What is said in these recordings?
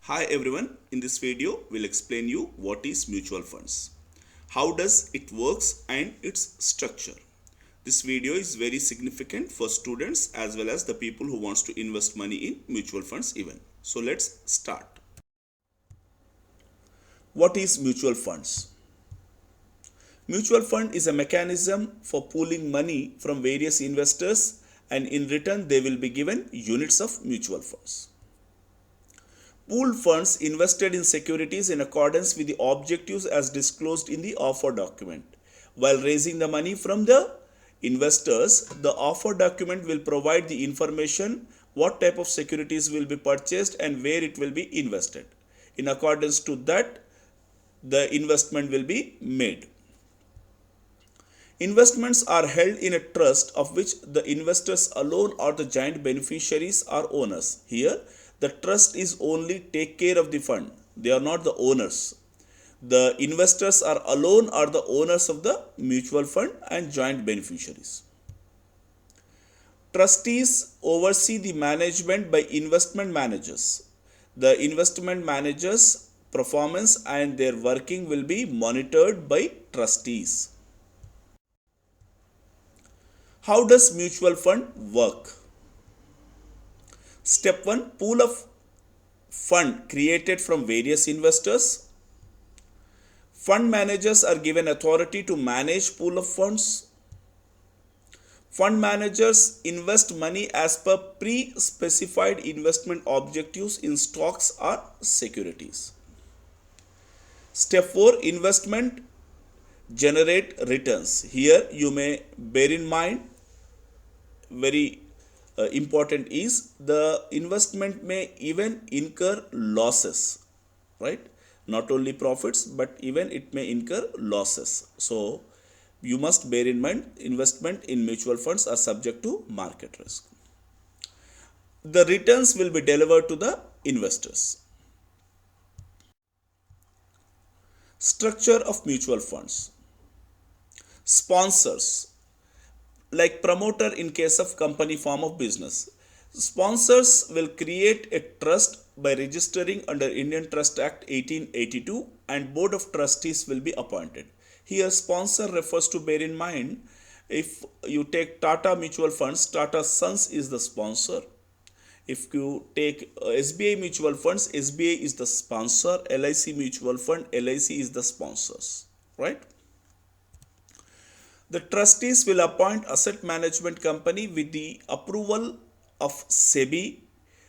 Hi everyone, in this video we'll explain you what is mutual funds, how does it works and its structure. This video is very significant for students as well as the people who wants to invest money in mutual funds even. So let's start. What is mutual funds? Mutual fund is a mechanism for pooling money from various investors and in return they will be given units of mutual funds. Pooled funds invested in securities in accordance with the objectives as disclosed in the offer document. While raising the money from the investors, the offer document will provide the information what type of securities will be purchased and where it will be invested. In accordance to that, the investment will be made. Investments are held in a trust of which the investors alone or the joint beneficiaries are owners. Here, the trust is only take care of the fund. They are not the owners. The investors are alone are the owners of the mutual fund and joint beneficiaries. Trustees oversee the management by investment managers. The investment managers' performance and their working will be monitored by trustees. How does mutual fund work? Step 1, pool of fund created from various investors. Fund managers are given authority to manage pool of funds. Fund managers invest money as per pre-specified investment objectives in stocks or securities. Step 4, investment generate returns. Here you may bear in mind very important is the investment may even incur losses, right? Not only profits but even it may incur losses. So you must bear in mind investment in mutual funds are subject to market risk. The returns will be delivered to the investors. Structure of mutual funds. Sponsors, like promoter in case of company form of business. Sponsors will create a trust by registering under Indian Trust Act 1882 and board of trustees will be appointed. Here sponsor refers to bear in mind if you take Tata mutual funds, Tata Sons is the sponsor. If you take SBI mutual funds, SBI is the sponsor, LIC mutual fund, LIC is the sponsors, right? The trustees will appoint asset management company with the approval of SEBI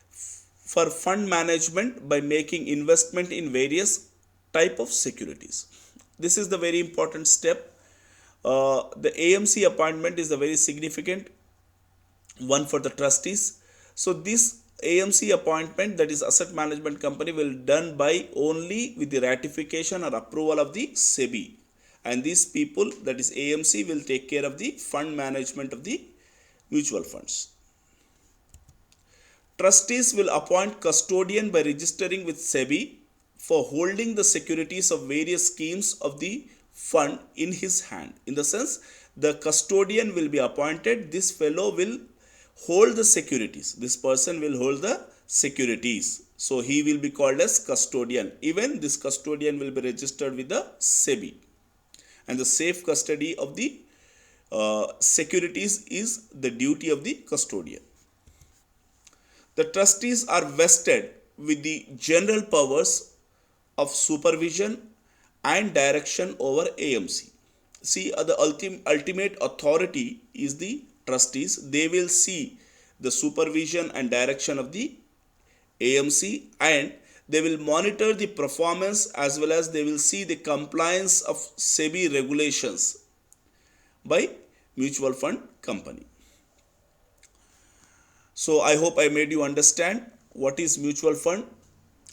for fund management by making investment in various type of securities. This is the very important step. The AMC appointment is the very significant one for the trustees. So this AMC appointment, that is asset management company, will done by only with the ratification or approval of the SEBI. And these people, that is AMC, will take care of the fund management of the mutual funds. Trustees will appoint custodian by registering with SEBI for holding the securities of various schemes of the fund in his hand. In the sense, the custodian will be appointed. This fellow will hold the securities. This person will hold the securities. So he will be called as custodian. Even this custodian will be registered with the SEBI. And the safe custody of the securities is the duty of the custodian. The trustees are vested with the general powers of supervision and direction over AMC. See, the ultimate authority is the trustees. They will see the supervision and direction of the AMC and they will monitor the performance as well as they will see the compliance of SEBI regulations by mutual fund company. So I hope I made you understand what is mutual fund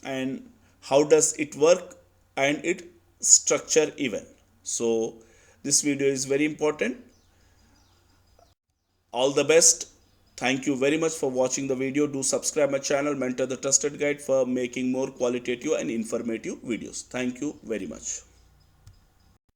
and how does it work and its structure even. So this video is very important. All the best. Thank you very much for watching the video. Do subscribe my channel Mentor the Trusted Guide for making more qualitative and informative videos. Thank you very much.